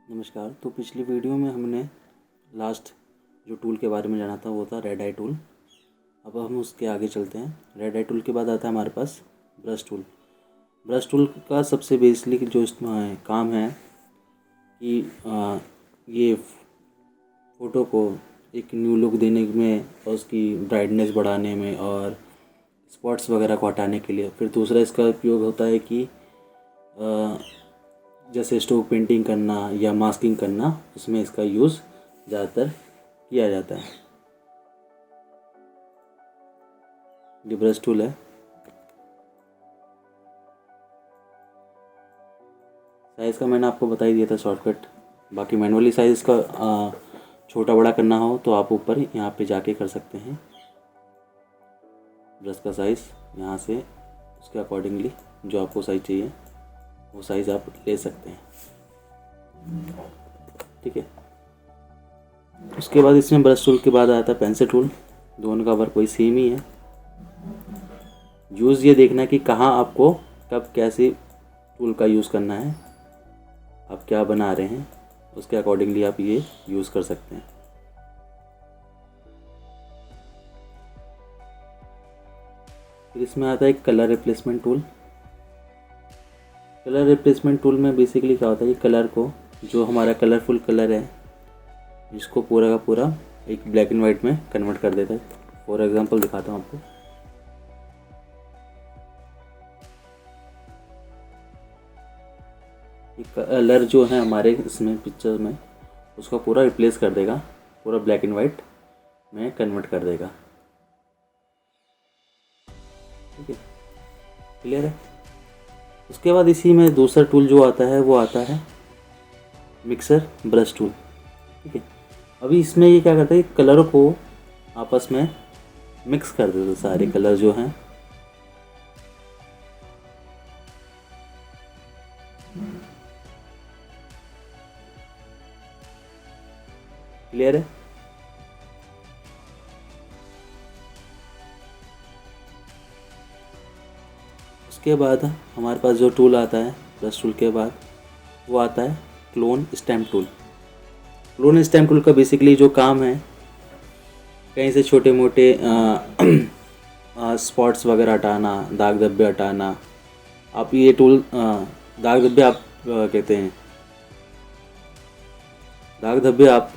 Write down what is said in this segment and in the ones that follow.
नमस्कार। तो पिछली वीडियो में हमने लास्ट जो टूल के बारे में जाना था वो था रेड आई टूल। अब हम उसके आगे चलते हैं। रेड आई टूल के बाद आता है हमारे पास ब्रश टूल। ब्रश टूल का सबसे बेसिक जो इसमें काम है कि ये फ़ोटो को एक न्यू लुक देने में और उसकी ब्राइटनेस बढ़ाने में और स्पॉट्स वगैरह को हटाने के लिए। फिर दूसरा इसका उपयोग होता है कि जैसे स्ट्रोक पेंटिंग करना या मास्किंग करना, उसमें इसका यूज़ ज़्यादातर किया जाता है। ये ब्रश टूल है। साइज़ का मैंने आपको बता ही दिया था शॉर्टकट। बाकी मैनुअली साइज़ इसका छोटा बड़ा करना हो तो आप ऊपर यहाँ पे जाके कर सकते हैं। ब्रश का साइज़ यहाँ से उसके अकॉर्डिंगली जो आपको साइज़ चाहिए वो साइज़ आप ले सकते हैं। ठीक है। उसके बाद इसमें ब्रश टूल के बाद आता है पेंसिल टूल। दोनों का वर्क कोई सेम ही है। यूज़ ये देखना है कि कहाँ आपको कब कैसे टूल का यूज़ करना है, आप क्या बना रहे हैं, उसके अकॉर्डिंगली आप ये यूज़ कर सकते हैं। फिर इसमें आता है एक colour replacement tool. Colour replacement tool में बेसिकली क्या होता है कि कलर को, जो हमारा कलरफुल कलर है, इसको पूरा का पूरा एक ब्लैक एंड वाइट में कन्वर्ट कर देता है। फॉर एग्जांपल दिखाता हूँ आपको। ये कलर जो है हमारे इसमें पिक्चर में, उसको पूरा रिप्लेस कर देगा, पूरा ब्लैक एंड वाइट में कन्वर्ट कर देगा। ठीक है, क्लियर है। उसके बाद इसी में दूसरा टूल जो आता है वो आता है मिक्सर ब्रश टूल। ठीक है। अभी इसमें ये क्या करता है कि कलर को आपस में मिक्स कर देता है, सारे कलर जो हैं। क्लियर है। उसके बाद हमारे पास जो टूल आता है ब्रश टूल के बाद वो आता है clone stamp tool. Clone stamp tool का बेसिकली जो काम है, कहीं से छोटे मोटे स्पॉट्स वगैरह हटाना, दाग धब्बे हटाना। आप ये टूल दाग धब्बे आप कहते हैं, दाग धब्बे आप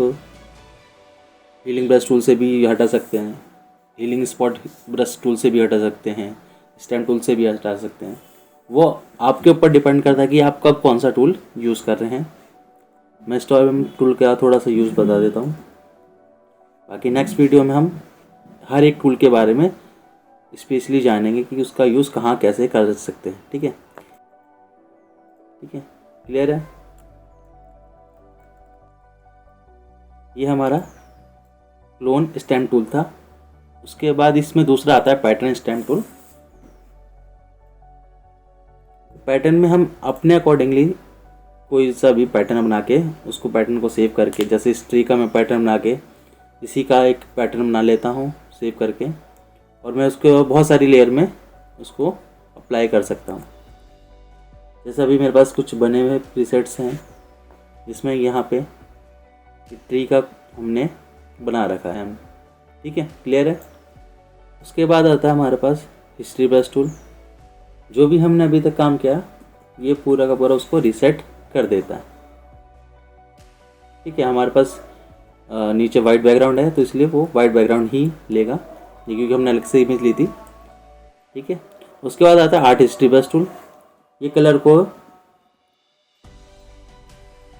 हीलिंग ब्रश टूल से भी हटा सकते हैं, हीलिंग स्पॉट ब्रश टूल से भी हटा सकते हैं, स्टैम्प टूल से भी हटा सकते हैं। वो आपके ऊपर डिपेंड करता है कि आप कब कौन सा टूल यूज़ कर रहे हैं। मैं स्टॉम्प टूल का थोड़ा सा यूज़ बता देता हूँ। बाकी नेक्स्ट वीडियो में हम हर एक टूल के बारे में स्पेशली जानेंगे कि उसका यूज़ कहाँ कैसे कर सकते हैं। ठीक है, ठीक है, क्लियर है। ये हमारा क्लोन स्टैम्प टूल था। उसके बाद इसमें दूसरा आता है पैटर्न स्टैम्प टूल। पैटर्न में हम अपने अकॉर्डिंगली कोई सा भी पैटर्न बना के उसको पैटर्न को सेव करके, जैसे इस ट्री का मैं पैटर्न बना के इसी का एक पैटर्न बना लेता हूँ सेव करके, और मैं उसको बहुत सारी लेयर में उसको अप्लाई कर सकता हूँ। जैसे अभी मेरे पास कुछ बने हुए प्रीसेट्स हैं जिसमें यहाँ पे ट्री का हमने बना रखा है हम। ठीक है, क्लियर है। उसके बाद आता है हमारे पास हिस्ट्री ब्रश टूल। जो भी हमने अभी तक काम किया ये पूरा का पूरा उसको रीसेट कर देता है। ठीक है, हमारे पास नीचे वाइट बैकग्राउंड है तो इसलिए वो वाइट बैकग्राउंड ही लेगा, ये क्योंकि हमने अलग से इमेज ली थी। ठीक है। उसके बाद आता है आर्ट हिस्ट्री ब्रश टूल। ये कलर को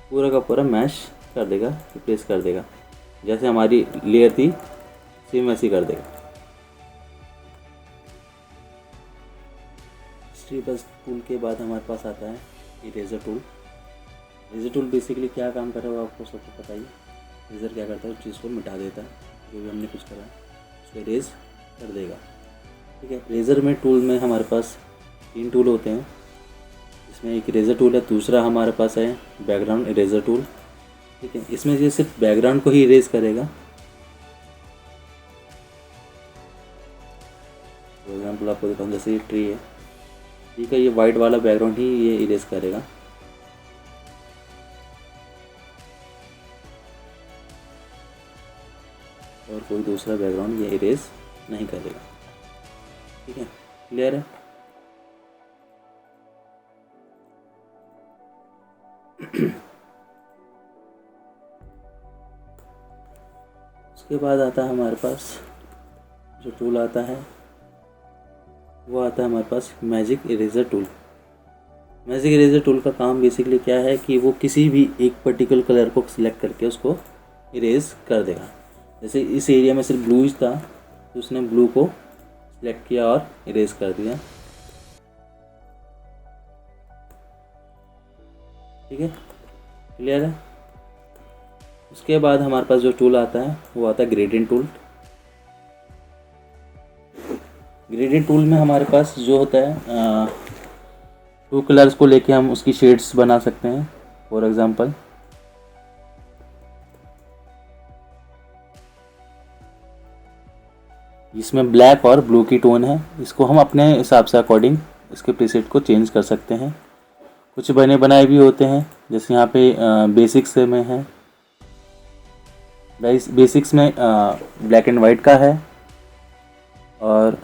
पूरा का पूरा मैश कर देगा, रिप्लेस कर देगा, जैसे हमारी लेयर थी सेम वैसी कर देगा। हिस्ट्री ब्रश टूल के बाद हमारे पास आता है eraser tool. Eraser tool basically क्या काम कर रहा है वो आपको सबको पता ही। इरेजर क्या करता है, उस चीज़ को मिटा देता है, जो भी हमने कुछ करा है उसको इरेज कर देगा। ठीक है। इरेजर में टूल में हमारे पास 3 टूल होते हैं। इसमें एक इरेजर टूल है, दूसरा हमारे पास है बैकग्राउंड इरेजर टूल। ठीक है। इसमें ये सिर्फ बैकग्राउंड को ही इरेज करेगा। फॉर एग्जाम्पल आपको दिखाऊँ, जैसे ये ट्री है, ठीक है, ये वाइट वाला बैकग्राउंड ही ये इरेज करेगा। कोई दूसरा बैकग्राउंड ये इरेज नहीं करेगा। ठीक है, क्लियर है। उसके बाद आता है हमारे पास जो टूल आता है वो आता है हमारे पास magic eraser tool. Magic eraser tool का काम बेसिकली क्या है कि वो किसी भी एक पर्टिकुलर कलर को सिलेक्ट करके उसको इरेज कर देगा। जैसे इस एरिया में सिर्फ ब्लू था तो उसने ब्लू को सिलेक्ट किया और इरेज कर दिया। ठीक है, क्लियर है। उसके बाद हमारे पास जो टूल आता है वो आता है ग्रेडियंट टूल। ग्रेडियंट टूल में हमारे पास जो होता है टू कलर्स को लेके हम उसकी शेड्स बना सकते हैं। फॉर एग्जांपल इसमें ब्लैक और ब्लू की टोन है, इसको हम अपने हिसाब से अकॉर्डिंग इसके प्रीसेट को चेंज कर सकते हैं। कुछ बने बनाए भी होते हैं, जैसे यहाँ पे बेसिक्स में है, बेसिक्स में ब्लैक एंड वाइट का है। और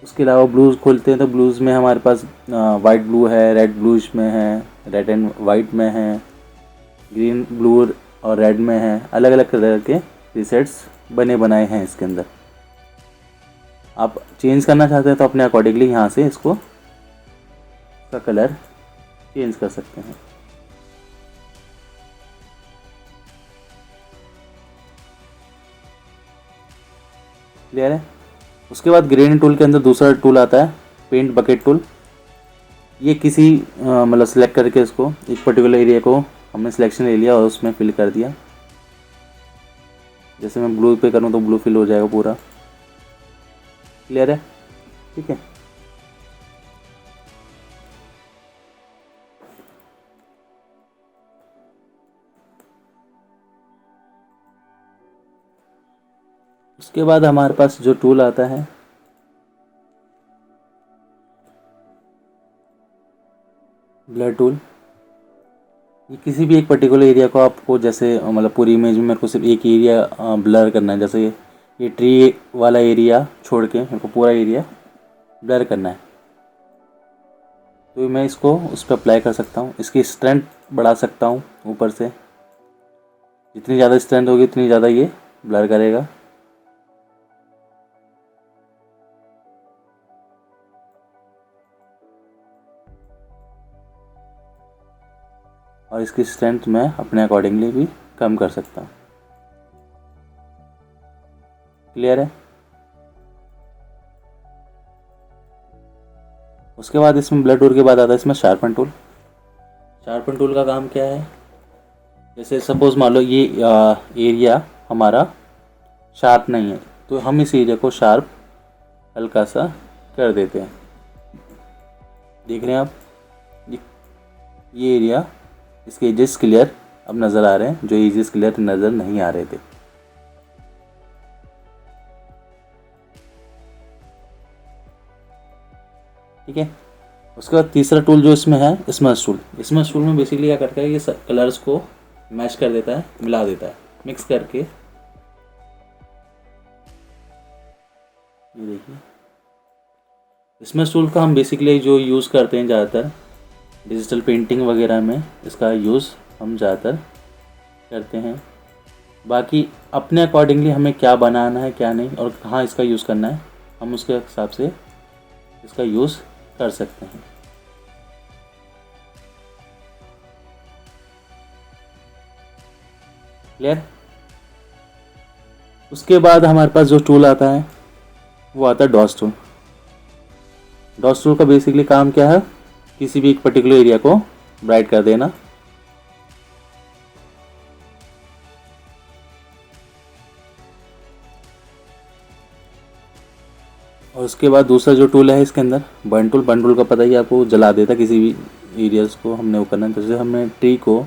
उसके अलावा ब्लूज़ खोलते हैं तो ब्लूज़ में हमारे पास वाइट ब्लू है, रेड ब्लूज में है, रेड एंड वाइट में है, ग्रीन ब्लू और रेड में है। अलग अलग कलर के प्रीसेट्स बने बनाए हैं इसके अंदर। आप चेंज करना चाहते हैं तो अपने अकॉर्डिंगली यहाँ से इसको का कलर चेंज कर सकते हैं। क्लियर है। उसके बाद ग्रेडियंट टूल के अंदर दूसरा टूल आता है पेंट बकेट टूल। ये किसी मतलब सेलेक्ट करके इसको एक पर्टिकुलर एरिया को हमने सिलेक्शन ले लिया और उसमें फिल कर दिया। जैसे मैं ब्लू पे करूँ तो ब्लू फिल हो जाएगा पूरा। क्लियर है, ठीक है। उसके बाद हमारे पास जो टूल आता है ब्लर टूल। ये किसी भी एक पर्टिकुलर एरिया को आपको जैसे मतलब पूरी इमेज में मेरे को सिर्फ एक एरिया ब्लर करना है, जैसे ये ट्री वाला एरिया छोड़ के मेरे को पूरा एरिया ब्लर करना है, तो मैं इसको उस पर अप्लाई कर सकता हूँ। इसकी स्ट्रेंथ बढ़ा सकता हूँ ऊपर से, जितनी ज़्यादा स्ट्रेंथ होगी उतनी ज़्यादा ये ब्लर करेगा। और इसकी स्ट्रेंथ मैं अपने अकॉर्डिंगली भी कम कर सकता हूँ। क्लियर है। उसके बाद इसमें ब्लर टूल के बाद आता है इसमें शार्पन टूल। शार्पन टूल का काम क्या है, जैसे सपोज मान लो ये एरिया हमारा शार्प नहीं है तो हम इस एरिया को शार्प हल्का सा कर देते हैं। देख रहे हैं आप, ये एरिया इसके एजेस क्लियर अब नज़र आ रहे हैं, जो एजेस क्लियर नज़र नहीं आ रहे थे। ठीक है। उसके बाद तीसरा टूल जो इसमें है स्मज टूल। स्मज टूल में बेसिकली क्या करता है, ये कलर्स को मैच कर देता है, मिला देता है, मिक्स करके। ये देखिए स्मज टूल का हम बेसिकली जो यूज़ करते हैं ज़्यादातर डिजिटल पेंटिंग वगैरह में, इसका यूज़ हम ज़्यादातर करते हैं। बाकी अपने अकॉर्डिंगली हमें क्या बनाना है क्या नहीं और कहाँ इसका यूज़ करना है, हम उसके हिसाब से इसका यूज़ कर सकते हैं। क्लियर। उसके बाद हमारे पास जो टूल आता है वो आता है डॉस टूल। डॉस टूल का बेसिकली काम क्या है, किसी भी एक पर्टिकुलर एरिया को ब्राइट कर देना। और उसके बाद दूसरा जो टूल है इसके अंदर बर्न टूल। बर्न टूल का पता ही आपको, जला देता किसी भी एरियाज को हमने वो करना है। जैसे हमने ट्री को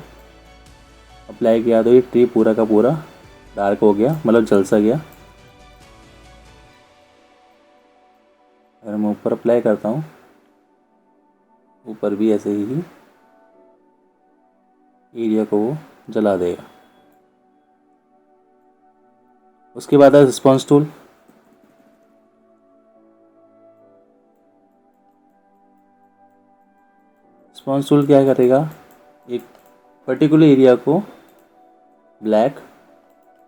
अप्लाई किया तो ये ट्री पूरा का पूरा डार्क हो गया, मतलब जल सा गया। अगर मैं ऊपर अप्लाई करता हूँ, ऊपर भी ऐसे ही एरिया को वो जला देगा। उसके बाद है रिस्पॉन्स टूल। रिस्पॉन्स टूल क्या करेगा, एक पर्टिकुलर एरिया को ब्लैक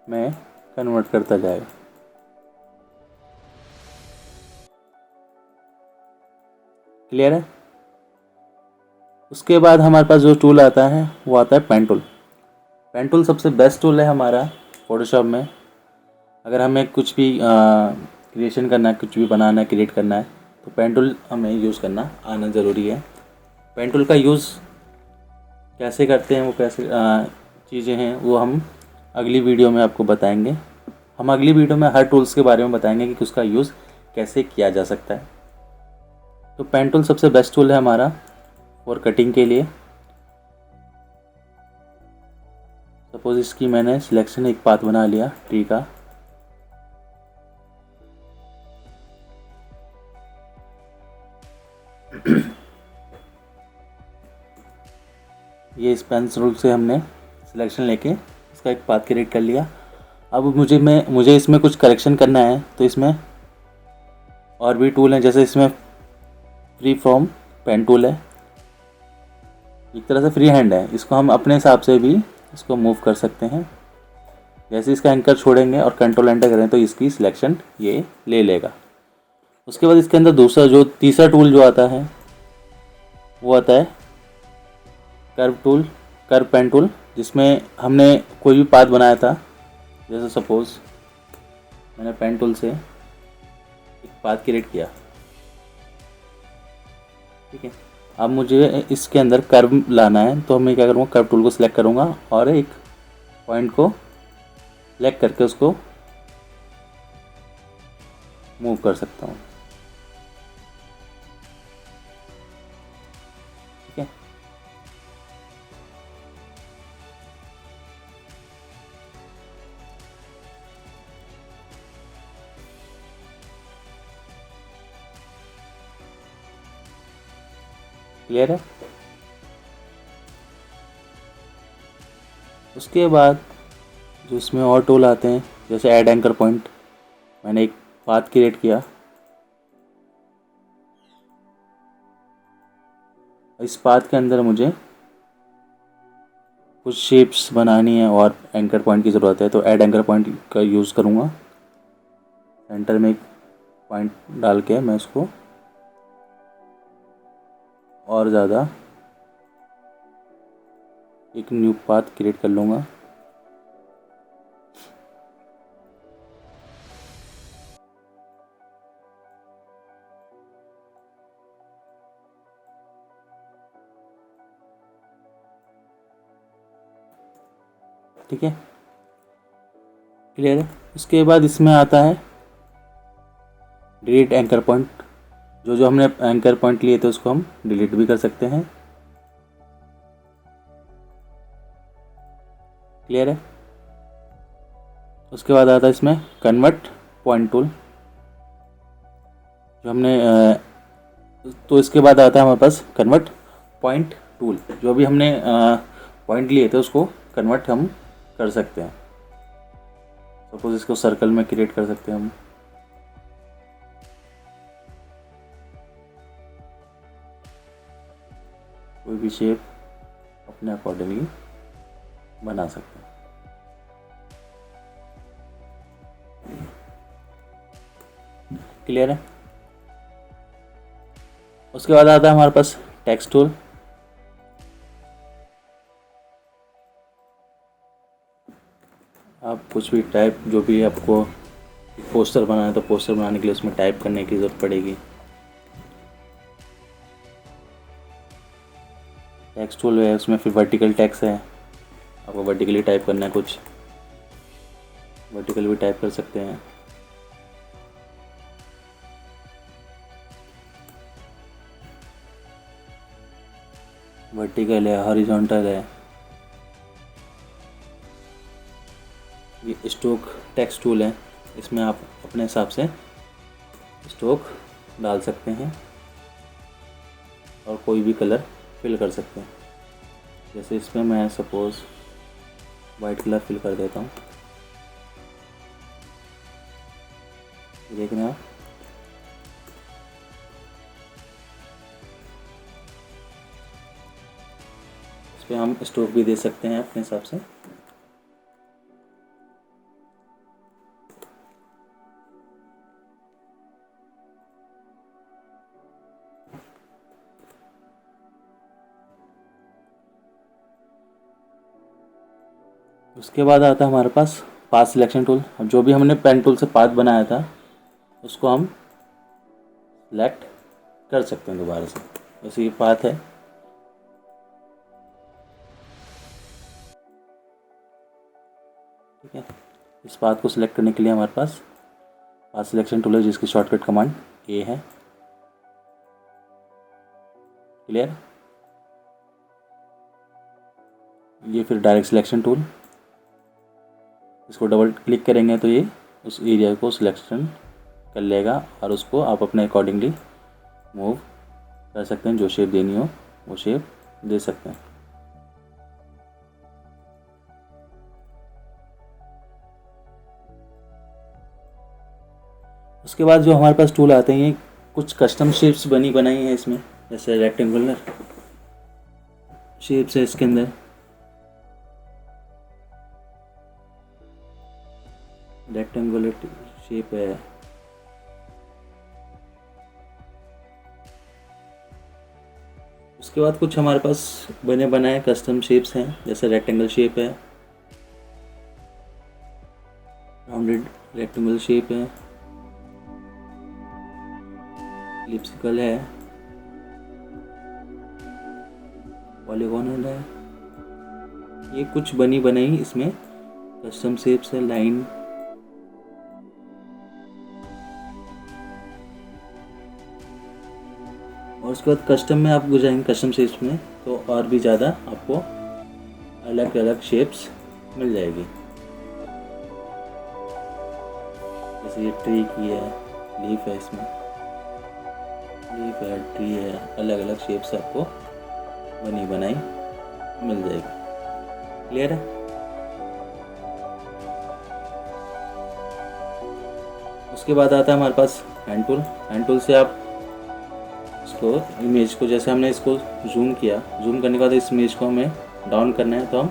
में कन्वर्ट करता जाएगा। क्लियर है। उसके बाद हमारे पास जो टूल आता है वो आता है पेन टूल। पेन टूल सबसे बेस्ट टूल है हमारा फोटोशॉप में। अगर हमें कुछ भी क्रिएशन करना है, कुछ भी बनाना है, क्रिएट करना है, तो पेन टूल हमें यूज़ करना आना ज़रूरी है। पेन टूल का यूज़ कैसे करते हैं, वो कैसे चीज़ें हैं, वो हम अगली वीडियो में आपको बताएंगे। हम अगली वीडियो में हर टूल्स के बारे में बताएंगे कि उसका यूज़ कैसे किया जा सकता है। तो पेन टूल सबसे बेस्ट टूल है हमारा फॉर कटिंग के लिए। सपोज इसकी मैंने सिलेक्शन एक पाथ बना लिया ट्री का। ये इस पेंसिल टूल से हमने सिलेक्शन लेके इसका एक पाथ क्रिएट कर लिया। अब मुझे इसमें कुछ करेक्शन करना है, तो इसमें और भी टूल हैं। जैसे इसमें फ्री फॉर्म पेन टूल है, एक तरह से फ्री हैंड है, इसको हम अपने हिसाब से भी इसको मूव कर सकते हैं। जैसे इसका एंकर छोड़ेंगे और कंट्रोल एंटर करें तो इसकी सिलेक्शन ये ले लेगा। उसके बाद इसके अंदर तीसरा टूल जो आता है वो आता है कर्व पेन टूल, जिसमें हमने कोई भी पाथ बनाया था। जैसे सपोज मैंने पेन टूल से एक पाथ क्रिएट किया, ठीक है। अब मुझे इसके अंदर कर्व लाना है, तो मैं क्या करूँगा, कर्व टूल को सिलेक्ट करूँगा और एक पॉइंट को सिलेक्ट करके उसको मूव कर सकता हूँ, ठीक है। क्लियर है। उसके बाद जो इसमें और टूल आते हैं, जैसे ऐड एंकर पॉइंट। मैंने एक पाथ क्रिएट किया, इस पाथ के अंदर मुझे कुछ शेप्स बनानी है और एंकर पॉइंट की ज़रूरत है, तो ऐड एंकर पॉइंट का यूज़ करूँगा। सेंटर में एक पॉइंट डाल के मैं इसको और ज़्यादा एक न्यू पाथ क्रिएट कर लूँगा। ठीक है, क्लियर है। उसके बाद इसमें आता है डिलीट एंकर पॉइंट। जो हमने एंकर पॉइंट लिए थे उसको हम डिलीट भी कर सकते हैं। क्लियर है। उसके बाद आता है इसमें कन्वर्ट पॉइंट टूल, जो हमने तो इसके बाद आता है हमारे पास कन्वर्ट पॉइंट टूल। जो भी हमने पॉइंट लिए थे उसको कन्वर्ट हम कर सकते हैं। सपोज इसको सर्कल में क्रिएट कर सकते हैं हम। कोई भी शेप अपने अकॉर्डिंगली बना सकते हैं। क्लियर है। उसके बाद आता है हमारे पास टेक्स्ट टूल। आप कुछ भी टाइप, जो भी आपको पोस्टर बनाना है तो पोस्टर बनाने के लिए उसमें टाइप करने की ज़रूरत पड़ेगी। टेक्स्ट टूल है, उसमें फिर वर्टिकल टेक्स्ट है, आपको वर्टिकली टाइप करना है, कुछ वर्टिकल भी टाइप कर सकते हैं। वर्टिकल है, हॉरिजॉन्टल है। ये स्ट्रोक टेक्स्ट टूल है, इसमें आप अपने हिसाब से स्ट्रोक डाल सकते हैं और कोई भी कलर फिल कर सकते हैं। जैसे इसमें मैं सपोज़ वाइट कलर फिल कर देता हूँ। ये देख रहे हैं आप। इस पर हम स्ट्रोक भी दे सकते हैं अपने हिसाब से। उसके बाद आता है हमारे पास पाथ सिलेक्शन टूल। अब जो भी हमने पेन टूल से पाथ बनाया था उसको हम सिलेक्ट कर सकते हैं दोबारा से। वैसे ये पाथ है। ठीक है, इस पाथ को सिलेक्ट करने के लिए हमारे पास पाथ सिलेक्शन टूल है जिसकी शॉर्टकट कमांड ए है। क्लियर। ये फिर डायरेक्ट सिलेक्शन टूल, इसको डबल क्लिक करेंगे तो ये उस एरिया को सिलेक्शन कर लेगा और उसको आप अपने अकॉर्डिंगली मूव कर सकते हैं। जो शेप देनी हो वो शेप दे सकते हैं। उसके बाद जो हमारे पास टूल आते हैं, ये कुछ कस्टम शेप्स बनी बनाई हैं इसमें, जैसे रेक्टेंगुलर शेप्स है इसके अंदर, रेक्टेंगुलर शेप है। उसके बाद कुछ हमारे पास बने बनाए कस्टम शेप्स हैं, जैसे रेक्टेंगल शेप है, राउंडेड रेक्टेंगल शेप है, एलिप्टिकल है, पॉलीगोनल है। ये कुछ बनी बनाई इसमें कस्टम शेप्स है, लाइन। और उसके बाद कस्टम में आप जाएंगे कस्टम शेप्स में तो और भी ज़्यादा आपको अलग अलग शेप्स मिल जाएगी। जैसे ये ट्री की है, लीफ है, इसमें लीफ है, ट्री है, अलग अलग शेप्स आपको बनी बनाई मिल जाएगी। क्लियर है। उसके बाद आता है हमारे पास हैंड टूल। हैंड टूल से आप इसको इमेज को, जैसे हमने इसको जूम किया, जूम करने के बाद इस इमेज को हमें डाउन करना है तो हम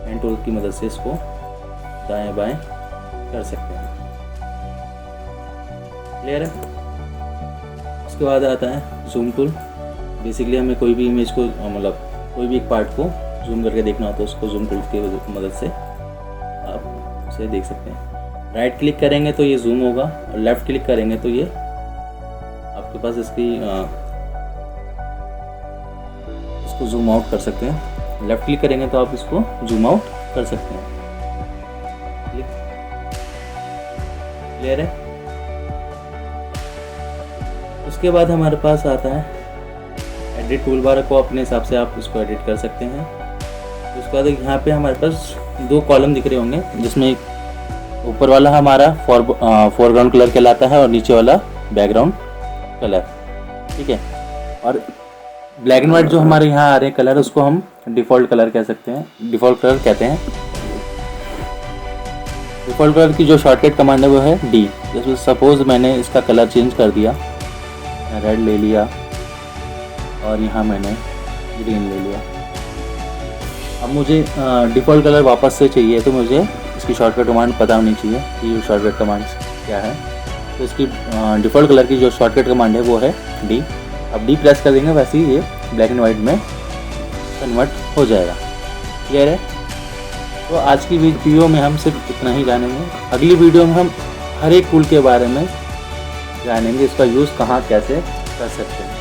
हैंड टूल की मदद से इसको दाएं बाएं कर सकते हैं। क्लियर है। उसके बाद आता है जूम टूल। बेसिकली हमें कोई भी इमेज को, मतलब कोई भी एक पार्ट को जूम करके देखना हो तो उसको जूम टूल की मदद से आप उसे देख सकते हैं। राइट क्लिक करेंगे तो ये जूम होगा और लेफ़्ट क्लिक करेंगे तो ये आपके पास इसको जूम आउट कर सकते हैं। लेफ़्ट क्लिक करेंगे तो आप इसको जूम आउट कर सकते हैं। क्लियर है। उसके बाद हमारे पास आता है एडिट टूल बार को, अपने हिसाब से आप इसको एडिट कर सकते हैं। उसके बाद यहाँ पे हमारे पास दो कॉलम दिख रहे होंगे, जिसमें ऊपर वाला हमारा फोरग्राउंड कलर कहलाता है और नीचे वाला बैकग्राउंड कलर। ठीक है। और ब्लैक एंड वाइट जो हमारे यहाँ आ रहे हैं कलर, उसको हम डिफ़ॉल्ट कलर कह सकते हैं, डिफ़ॉल्ट कलर कहते हैं। डिफ़ॉल्ट कलर की जो शॉर्टकट कमांड है वो है डी। जैसे सपोज मैंने इसका कलर चेंज कर दिया, रेड ले लिया और यहाँ मैंने ग्रीन ले लिया। अब मुझे डिफ़ॉल्ट कलर वापस से चाहिए तो मुझे इसकी शॉर्टकट कमांड पता होनी चाहिए कि शॉर्टकट कमांड क्या है। तो इसकी डिफ़ॉल्ट कलर की जो शॉर्टकट कमांड है वो है डी। अब डी प्रेस कर देंगे, वैसे ही ये ब्लैक एंड वाइट में कन्वर्ट हो जाएगा। क्लियर है। तो आज की वीडियो में हम सिर्फ इतना ही जानेंगे। अगली वीडियो में हम हर एक टूल के बारे में जानेंगे, इसका यूज़ कहाँ कैसे कर सकते हैं।